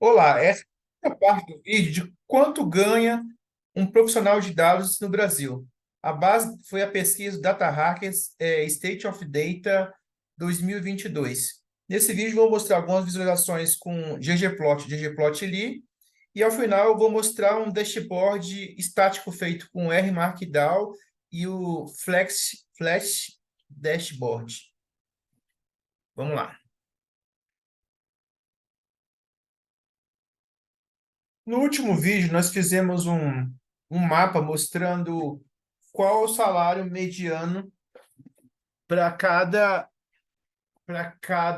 Olá, essa é a parte do vídeo de quanto ganha um profissional de dados no Brasil. A base foi a pesquisa Data Hackers State of Data 2022. Nesse vídeo vou mostrar algumas visualizações com ggplot, ggplotly, e ao final eu vou mostrar um dashboard estático feito com R Markdown e o Flash Dashboard. Vamos lá. No último vídeo, nós fizemos um mapa mostrando qual o salário mediano para cada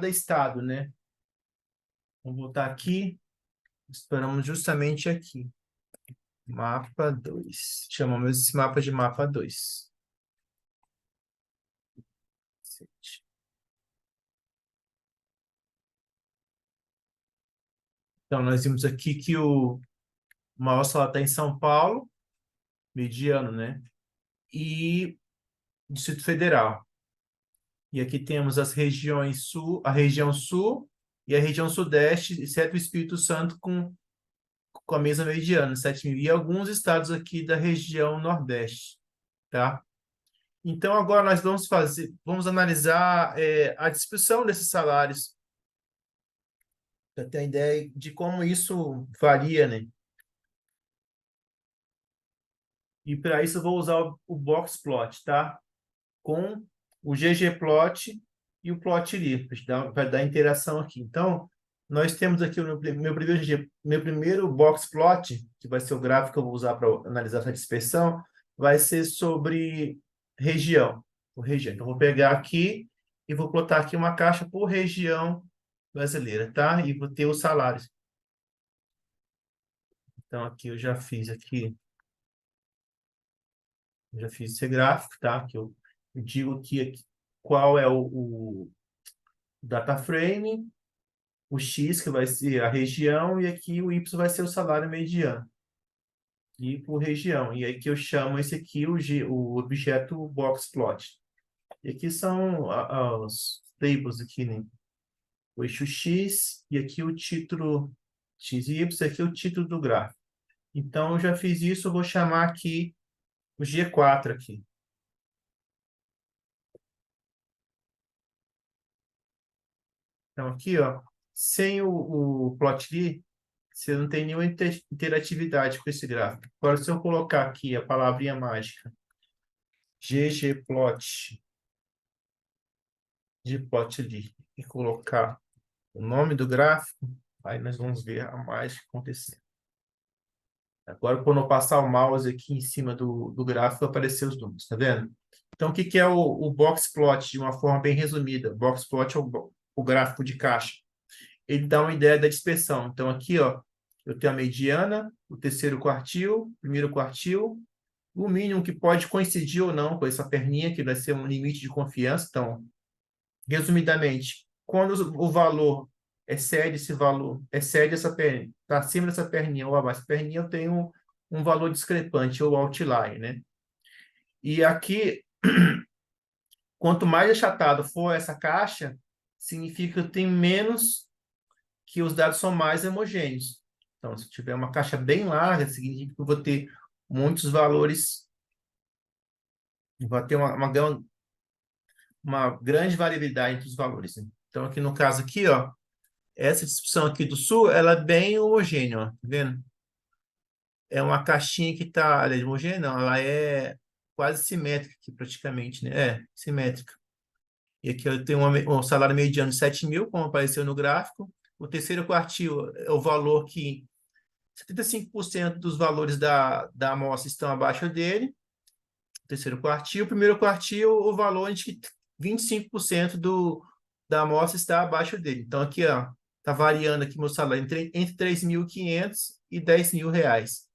estado, né? Vamos voltar aqui, esperamos justamente aqui. Mapa 2. Chamamos esse mapa de mapa 2. Então, nós vimos aqui que o maior salário está em São Paulo, mediano, né? E Distrito Federal. E aqui temos as regiões sul, a região sul e a região sudeste, exceto o Espírito Santo, com a mesma mediana, 7 mil. E alguns estados aqui da região nordeste, tá? Então, agora nós vamos analisar a distribuição desses salários, para ter a ideia de como isso varia, né? E para isso eu vou usar o boxplot, tá? Com o ggplot e o plotly, para dar interação aqui. Então, nós temos aqui o meu primeiro boxplot, que vai ser o gráfico que eu vou usar para analisar essa dispersão, vai ser sobre região, por região. Então, eu vou pegar aqui e vou plotar aqui uma caixa por região brasileira, tá? E vou ter os salários. Então, aqui eu já fiz esse gráfico, tá? Que eu digo aqui qual é o data frame, o X, que vai ser a região, e aqui o Y vai ser o salário mediano. E por região. E aí que eu chamo esse aqui o objeto boxplot. E aqui são os tables aqui, né? O eixo X, e aqui o título X e Y, aqui é o título do gráfico. Então, eu já fiz isso, eu vou chamar aqui o G4 aqui. Então, aqui, ó, sem o plotly, você não tem nenhuma interatividade com esse gráfico. Agora, se eu colocar aqui a palavrinha mágica, ggplot, de plotly, e colocar o nome do gráfico, aí nós vamos ver a mágica acontecer. Agora, quando eu passar o mouse aqui em cima do gráfico, vai aparecer os números, tá vendo? Então, o que que é o boxplot, de uma forma bem resumida? O boxplot é o gráfico de caixa. Ele dá uma ideia da dispersão. Então, aqui, ó, eu tenho a mediana, o terceiro quartil, o primeiro quartil, o mínimo que pode coincidir ou não com essa perninha, que vai ser um limite de confiança. Então, resumidamente, quando o valor excede essa perninha, está acima dessa perninha ou abaixo dessa perninha, eu tenho um valor discrepante, ou outlier, né? E aqui, quanto mais achatado for essa caixa, significa que eu tenho menos, que os dados são mais homogêneos. Então, se tiver uma caixa bem larga, significa que eu vou ter muitos valores, vou ter uma grande variabilidade entre os valores, né? Então, aqui no caso aqui, ó, essa distribuição aqui do sul, ela é bem homogênea, ó, tá vendo? É uma caixinha que está, ela é homogênea, não, ela é quase simétrica aqui, praticamente, né? É, simétrica. E aqui eu tenho um salário mediano de 7 mil, como apareceu no gráfico. O terceiro quartil é o valor que 75% dos valores da amostra estão abaixo dele. O terceiro quartil. O primeiro quartil, o valor de que 25% da amostra está abaixo dele. Então, aqui, ó, está variando aqui meu salário entre 3.500 e 10 mil reais,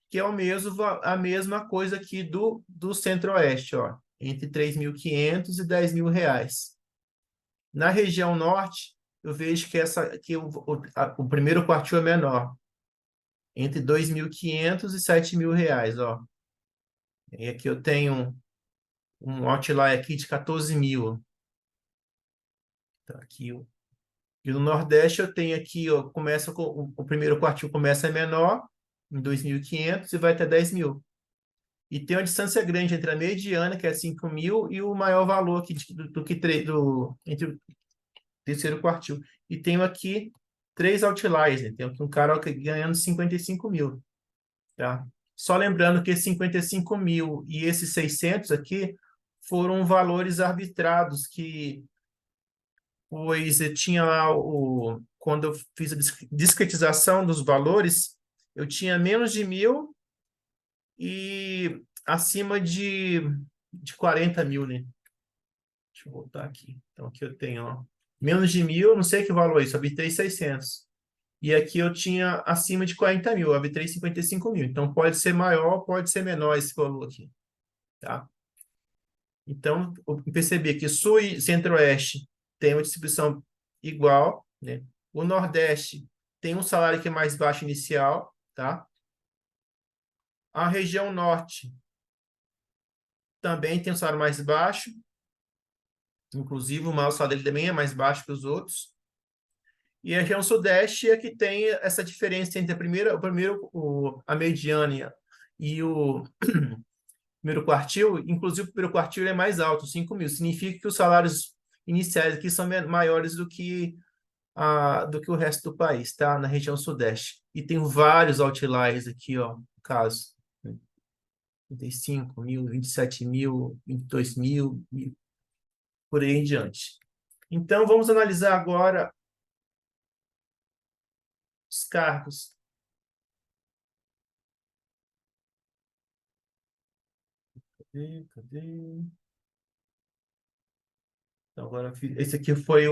que é a mesma coisa aqui do Centro-Oeste, ó, entre 3.500 e 10 mil reais. Na região norte, eu vejo que o primeiro quartil é menor, entre 2.500 e 7 mil reais, ó. E aqui eu tenho um outlier aqui de 14 mil. Então, aqui E no Nordeste eu tenho aqui, ó, começa com o primeiro quartil começa menor, em 2.500 e vai até 10.000. E tem uma distância grande entre a mediana, que é 5.000, e o maior valor aqui entre o terceiro quartil. E tenho aqui três outliers, né? Tenho aqui um cara ganhando 55.000, tá? Só lembrando que 55.000 e esses 600 aqui foram valores arbitrados pois eu tinha lá quando eu fiz a discretização dos valores, eu tinha menos de 1.000 e acima de 40.000, né? Deixa eu voltar aqui. Então, aqui eu tenho, ó, menos de 1.000, não sei que valor é isso, arbitrei 600. E aqui eu tinha acima de 40.000, arbitrei 55.000. Então, pode ser maior, pode ser menor esse valor aqui, tá? Então, eu percebi que Sul e Centro-Oeste tem uma distribuição igual, né? O Nordeste tem um salário que é mais baixo inicial, tá? A região Norte também tem um salário mais baixo, inclusive o maior salário dele também é mais baixo que os outros. E a região Sudeste é que tem essa diferença entre a mediana e o primeiro quartil. Inclusive, o primeiro quartil é mais alto, 5.000. Significa que os salários iniciais aqui são maiores do que o resto do país, tá? Na região Sudeste. E tem vários outliers aqui, ó, no caso. 35.000, 27.000, 22.000, e por aí em diante. Então, vamos analisar agora os cargos. Cadê? Então, agora, esse aqui foi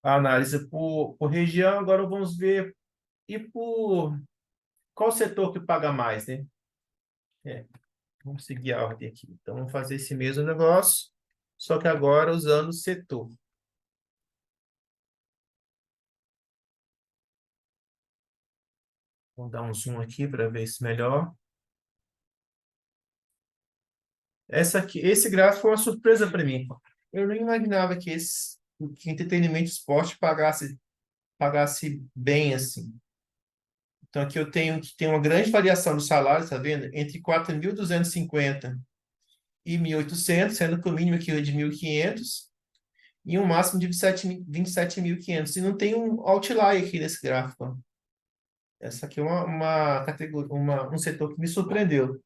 a análise por região. Agora vamos ver e por qual setor que paga mais, né? É, vamos seguir a ordem aqui. Então, vamos fazer esse mesmo negócio, só que agora usando o setor. Vamos dar um zoom aqui para ver se melhor. Esse gráfico foi uma surpresa para mim. Eu não imaginava que entretenimento e esporte pagasse bem assim. Então, aqui eu tenho que tem uma grande variação dos salários, tá vendo? Entre 4.250 e 1.800, sendo que o mínimo aqui é de 1.500 e um máximo de 27.500. E não tem um outlier aqui nesse gráfico, ó. Essa aqui é uma categoria, um setor que me surpreendeu.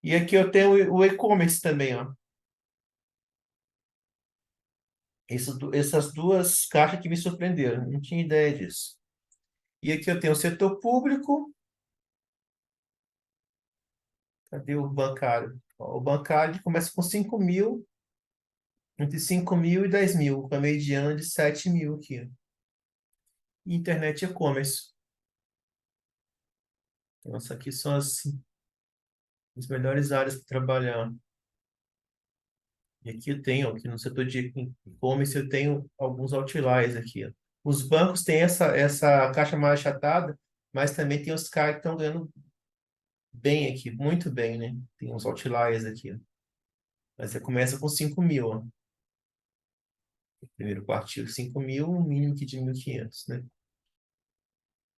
E aqui eu tenho o e-commerce também, ó. Essas duas caixas que me surpreenderam, não tinha ideia disso. E aqui eu tenho o setor público. Cadê o bancário? Ó, o bancário começa com 5.000, entre 5.000 e 10.000, com a mediana de 7.000 aqui. E internet e e-commerce. Então, essas aqui são as melhores áreas para trabalhar. E aqui eu tenho, aqui no setor de e-commerce, eu tenho alguns outliers aqui, ó. Os bancos têm essa caixa mais achatada, mas também tem os caras que estão ganhando bem aqui, muito bem, né? Tem uns outliers aqui, ó. Mas você começa com 5.000, ó. Primeiro quartil, 5.000, um mínimo aqui de 1.500, né?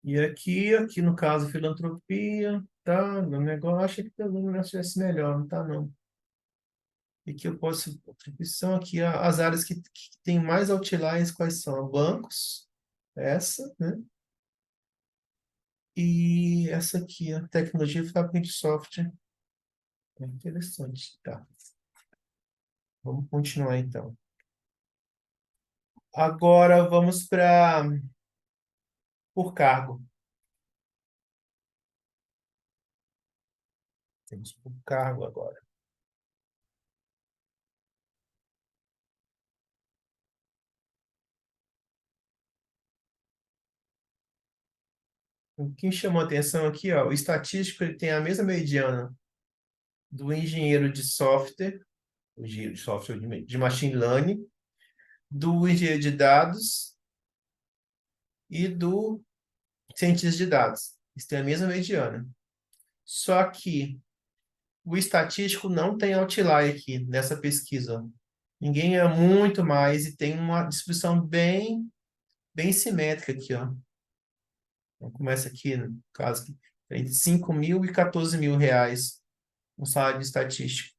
E aqui no caso, filantropia, tá? No negócio, achei que o negócio tivesse melhor, não tá, não. E que eu posso, atribuição aqui, as áreas que tem mais outliers, quais são? Bancos, essa, né? E essa aqui, a tecnologia e fabricante de software. É interessante, tá? Vamos continuar, então. Agora, vamos para por cargo. Temos por cargo agora. O que chamou a atenção aqui, ó, o estatístico ele tem a mesma mediana do engenheiro de software, o engenheiro de software de machine learning, do engenheiro de dados e do cientista de dados. Eles têm a mesma mediana. Só que o estatístico não tem outlier aqui nessa pesquisa. Ninguém é muito mais e tem uma distribuição bem bem simétrica aqui, ó. Então, começa aqui, no caso, aqui, entre 5 mil e 14 mil reais, um salário de estatístico.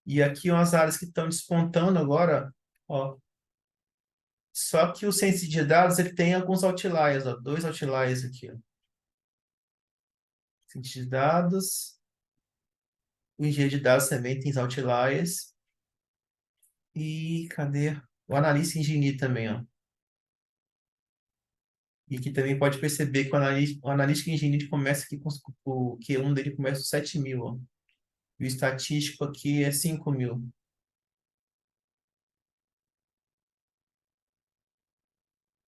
E aqui umas áreas que estão despontando agora, ó. Só que o ciência de dados, ele tem alguns outliers, ó, dois outliers aqui, ó. Ciência de dados, o engenheiro de dados também tem os outliers. E cadê? O analista e engenheiro também, ó. E que também pode perceber que o analista e engenheiro começa aqui com o Q1 dele começa com 7 mil, ó. E o estatístico aqui é 5 mil.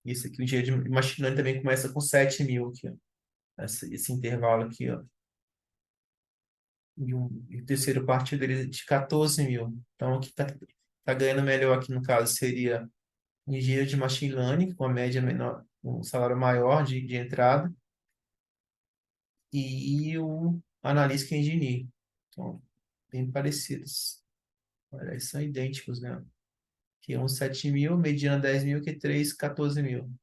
Isso aqui, o engenheiro de machine learning também começa com 7 mil aqui, ó. Esse intervalo aqui, ó. E o terceiro partido dele é de 14 mil. Então, o que tá ganhando melhor aqui, no caso, seria o engenheiro de machine learning, com a média menor, um salário maior de entrada, e o analista e engenheiro. Então, bem parecidos. Olha, eles são idênticos, né? Q1, 7 mil, mediana 10 mil, Q3, 14 mil.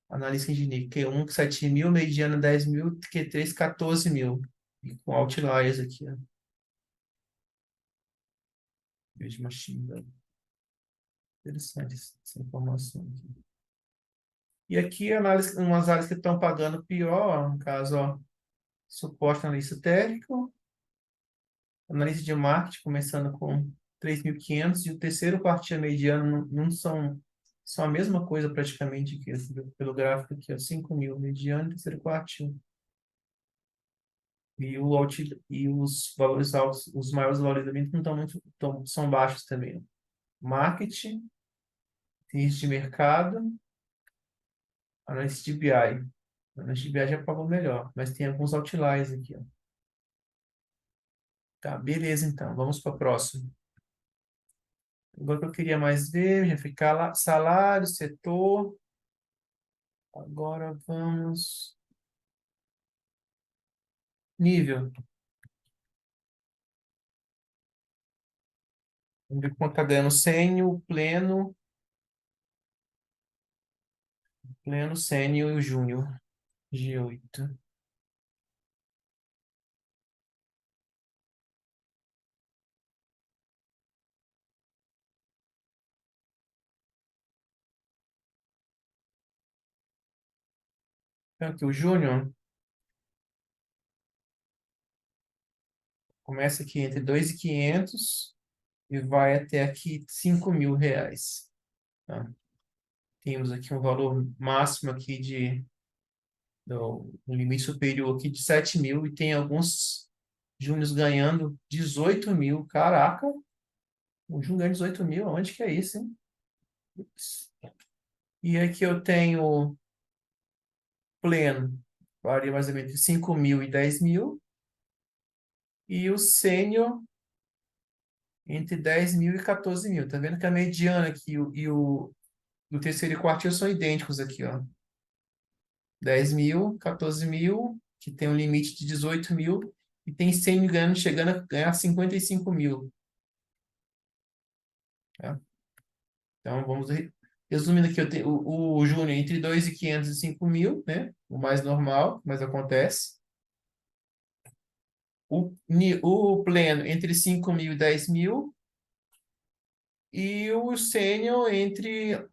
Analista e engenheiro, Q1, 7 mil, mediana 10 mil, Q3, 14 mil. E com outliers aqui, ó. Vejo machine learning. Interessante essa informação aqui. E aqui, análise, umas áreas que estão pagando pior, no caso, ó, suporte analista técnico, analista de marketing, começando com 3.500, e o terceiro partido mediano não são a mesma coisa praticamente aqui, assim, pelo gráfico aqui, ó, 5 mil, mediano, terceiro quartil. E os valores altos, os maiores valores também não estão muito, são baixos também, ó. Marketing, risco de mercado, analista de BI. Analista de BI já pagou melhor, mas tem alguns outliers aqui, ó. Tá, beleza, então. Vamos para o próximo. Agora que eu queria mais ver, já ficar lá, salário, setor. Agora vamos. Nível. Vamos ver quanto está ganhando sênior, pleno, sênior e o júnior. G8. Então, aqui o júnior começa aqui entre 2.500 e vai até aqui 5 mil reais. Tá? Temos aqui um valor máximo aqui um limite superior aqui de 7 mil e tem alguns júniors ganhando 18 mil. Caraca, o júnior ganha 18 mil, onde que é isso, hein? Putz. E aqui eu tenho pleno, varia mais ou menos de 5 mil e 10 mil. E o sênior entre 10 mil e 14 mil. Tá vendo que a mediana aqui o terceiro e quartil são idênticos aqui, ó. 10 mil, 14 mil, que tem um limite de 18 mil, e tem sênior ganhando, chegando a ganhar 55 mil. Tá? Então, resumindo aqui, eu tenho o júnior entre 2.500 e 5 mil, né? O mais normal, mas acontece. O pleno entre 5 mil e 10 mil. E o sênior entre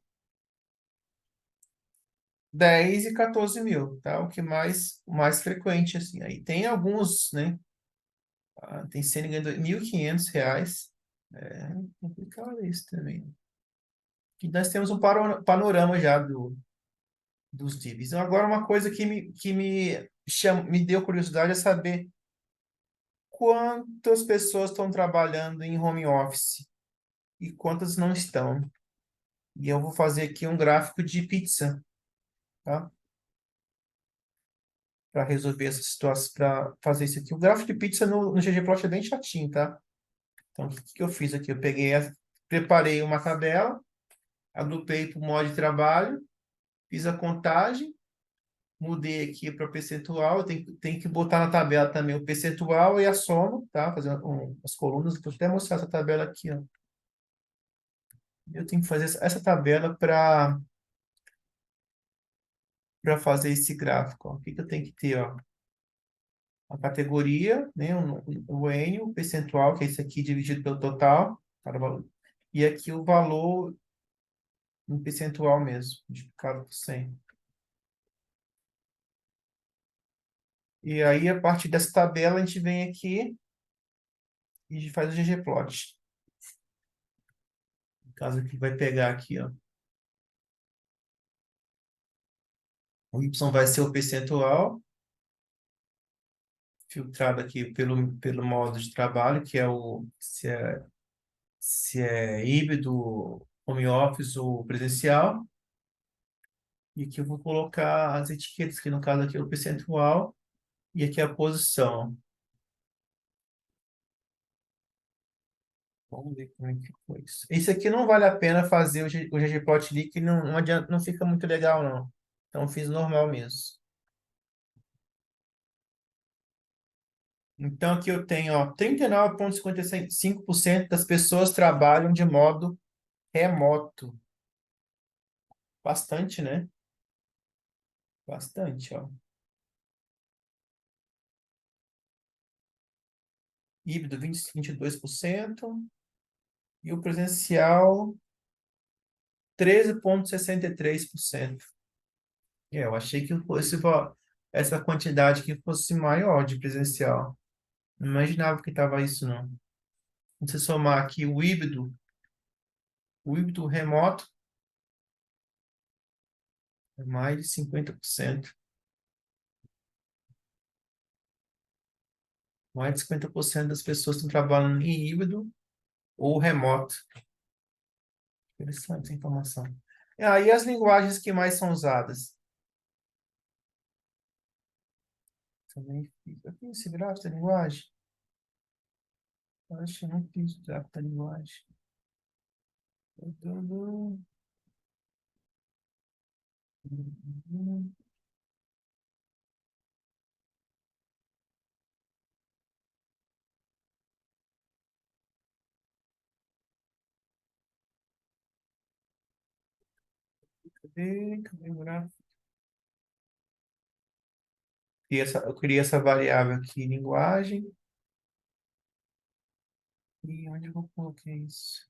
10 e 14 mil, tá? O mais frequente, assim. Aí tem alguns, né? Tem sênior ganhando R$ 1.500. É complicado isso também. E nós temos um panorama já dos DIBs. Agora, uma coisa que me deu curiosidade é saber quantas pessoas estão trabalhando em home office e quantas não estão. E eu vou fazer aqui um gráfico de pizza, tá? Para resolver essa situação, para fazer isso aqui. O gráfico de pizza no ggplot é bem chatinho, tá? Então, o que eu fiz aqui? Eu preparei uma tabela, agrupei para o modo de trabalho, fiz a contagem, mudei aqui para percentual. Tem que botar na tabela também o percentual e a soma, tá? Fazendo as colunas. Vou até mostrar essa tabela aqui, ó. Eu tenho que fazer essa tabela para fazer esse gráfico. Ó. O que que eu tenho que ter? Ó? A categoria, né? O N, o percentual, que é esse aqui dividido pelo total, cada valor. E aqui o valor em percentual mesmo, multiplicado por 100. E aí, a partir dessa tabela, a gente vem aqui e faz o ggplot. No caso aqui, vai pegar aqui, ó. O Y vai ser o percentual, filtrado aqui pelo modo de trabalho, que é se é híbrido, home office ou presencial. E aqui eu vou colocar as etiquetas, que no caso aqui é o percentual, e aqui é a posição. Vamos ver como é que ficou isso. Esse aqui não vale a pena fazer o ggplot ali, que não adianta, não fica muito legal, não. Então, eu fiz normal mesmo. Então, aqui eu tenho, ó, 39,55% das pessoas trabalham de modo remoto. Bastante, né? Bastante, ó. Híbrido, 22%. E o presencial, 13,63%. Eu achei que essa quantidade aqui fosse maior de presencial. Não imaginava que estava isso, não. Se você somar aqui o híbrido remoto, é mais de 50%. Mais de 50% das pessoas estão trabalhando em híbrido ou remoto. Interessante essa informação. E aí as linguagens que mais são usadas? Também eu fiz esse gráfico da linguagem. Eu acho que eu não fiz o gráfico da linguagem. Cadê o gráfico? Eu criei essa variável aqui, linguagem. E onde eu coloquei isso?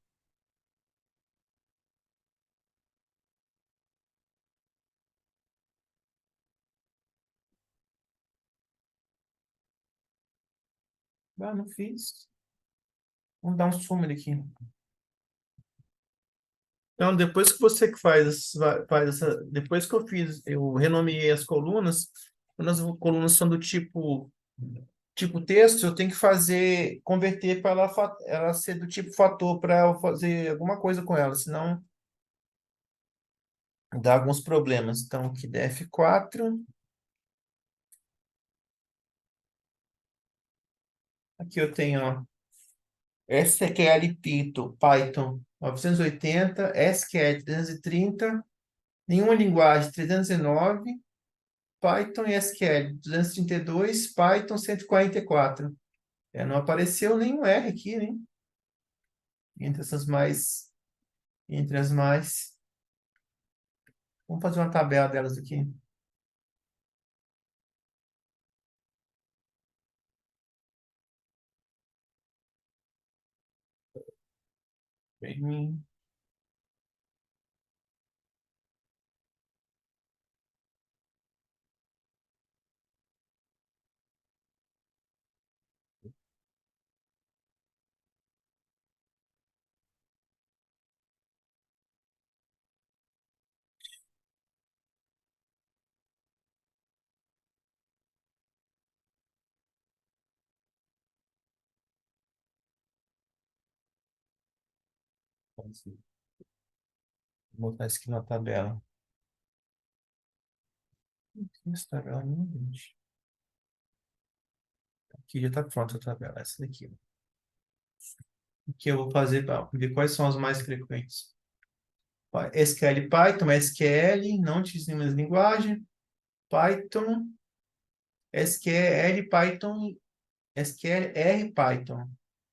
Ah, não fiz. Vamos dar um summary aqui. Então, depois que você que depois que eu renomeei as colunas, quando as colunas são do tipo texto, eu tenho que converter para ela ser do tipo fator para eu fazer alguma coisa com ela, senão dá alguns problemas. Então, aqui df4, aqui eu tenho, ó, SQL Python 980, SQL 330, nenhuma linguagem 309, Python e SQL 232, Python 144. Não apareceu nenhum R aqui, né? Entre essas mais, entre as mais. Vamos fazer uma tabela delas aqui. Bem, vou botar isso aqui na tabela. Essa tabela não existe. Aqui já está pronta a tabela, essa daqui. O que eu vou fazer para ver quais são as mais frequentes? SQL Python, SQL, não utilizo nenhuma linguagem. Python, SQL Python, SQL R Python.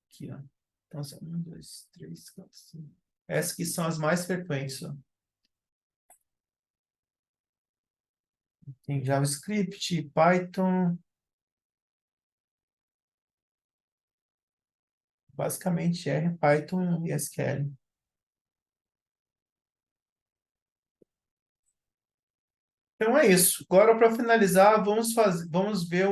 Aqui, ó. Então, são 1, 2, 3, 4, 5. Essas que são as mais frequentes, ó. Tem JavaScript, Python, basicamente R, Python e SQL. Então é isso. Agora, para finalizar, vamos ver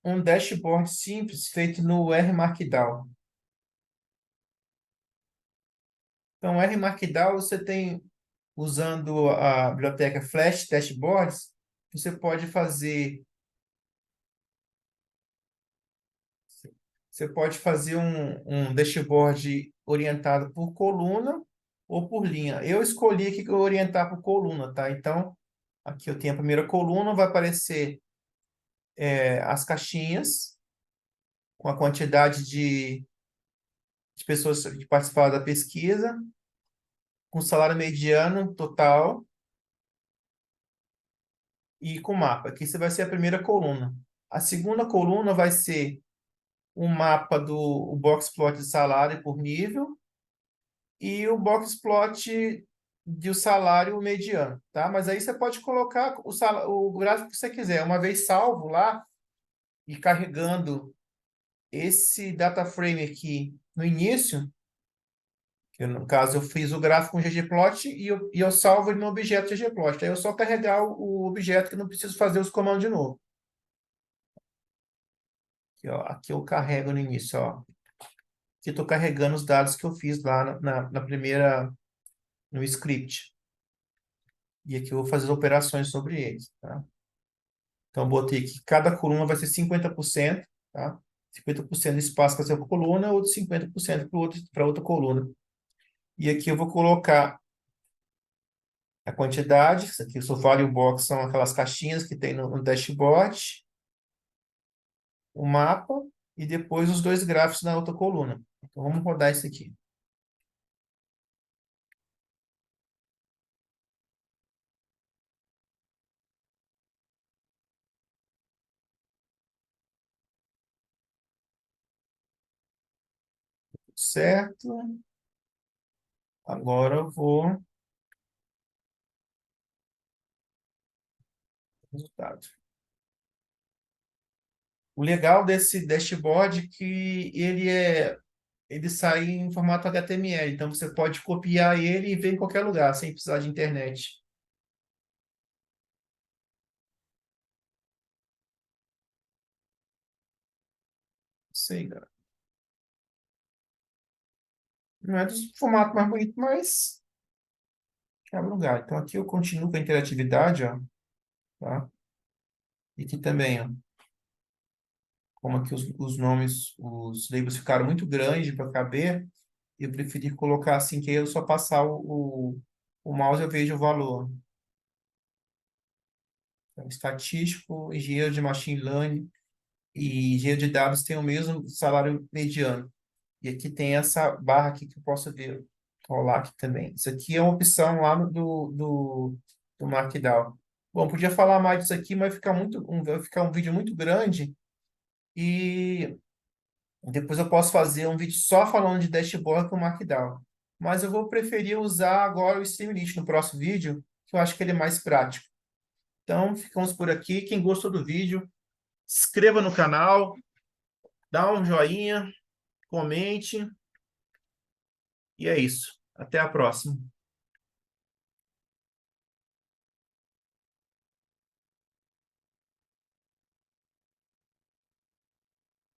um dashboard simples feito no R Markdown. Então, R Markdown você tem, usando a biblioteca Flash Dashboards, você pode fazer, um dashboard orientado por coluna ou por linha. Eu escolhi aqui que eu orientar por coluna, tá? Então, aqui eu tenho a primeira coluna, vai aparecer as caixinhas com a quantidade de pessoas que participaram da pesquisa, com salário mediano total e com mapa. Aqui você vai ser a primeira coluna. A segunda coluna vai ser um mapa do o box plot de salário por nível e o box plot de o salário mediano, tá? Mas aí você pode colocar o gráfico que você quiser. Uma vez salvo lá e carregando esse data frame aqui no início, que no caso eu fiz o gráfico com ggplot e eu salvo ele no objeto ggplot. Aí eu só carregar o objeto que não preciso fazer os comandos de novo. Aqui, ó, aqui eu carrego no início, ó. Aqui estou carregando os dados que eu fiz lá na primeira, no script. E aqui eu vou fazer as operações sobre eles, tá? Então, eu botei que cada coluna vai ser 50%, tá? 50% do espaço para ser uma coluna, outro 50% para outra coluna. E aqui eu vou colocar a quantidade, isso aqui, o sofá e o box são aquelas caixinhas que tem no dashboard, o mapa e depois os dois gráficos na outra coluna. Então, vamos rodar isso aqui. Certo? Agora eu vou... Resultado. O legal desse dashboard é que ele sai em formato HTML, então você pode copiar ele e ver em qualquer lugar, sem precisar de internet. Sei, cara. Não é do formato mais bonito, mas é um lugar. Então aqui eu continuo com a interatividade, ó, tá? E aqui também, ó, como aqui os nomes, os labels ficaram muito grandes para caber, eu preferi colocar assim, que eu só passar o mouse eu vejo o valor. Então, estatístico, engenheiro de machine learning e engenheiro de dados tem o mesmo salário mediano. E aqui tem essa barra aqui que eu posso ver, rolar aqui também. Isso aqui é uma opção lá do Markdown. Bom, podia falar mais disso aqui, mas vai ficar um vídeo muito grande e depois eu posso fazer um vídeo só falando de dashboard com Markdown. Mas eu vou preferir usar agora o Streamlit no próximo vídeo, que eu acho que ele é mais prático. Então, ficamos por aqui. Quem gostou do vídeo, se inscreva no canal, dá um joinha, comente, e é isso. Até a próxima.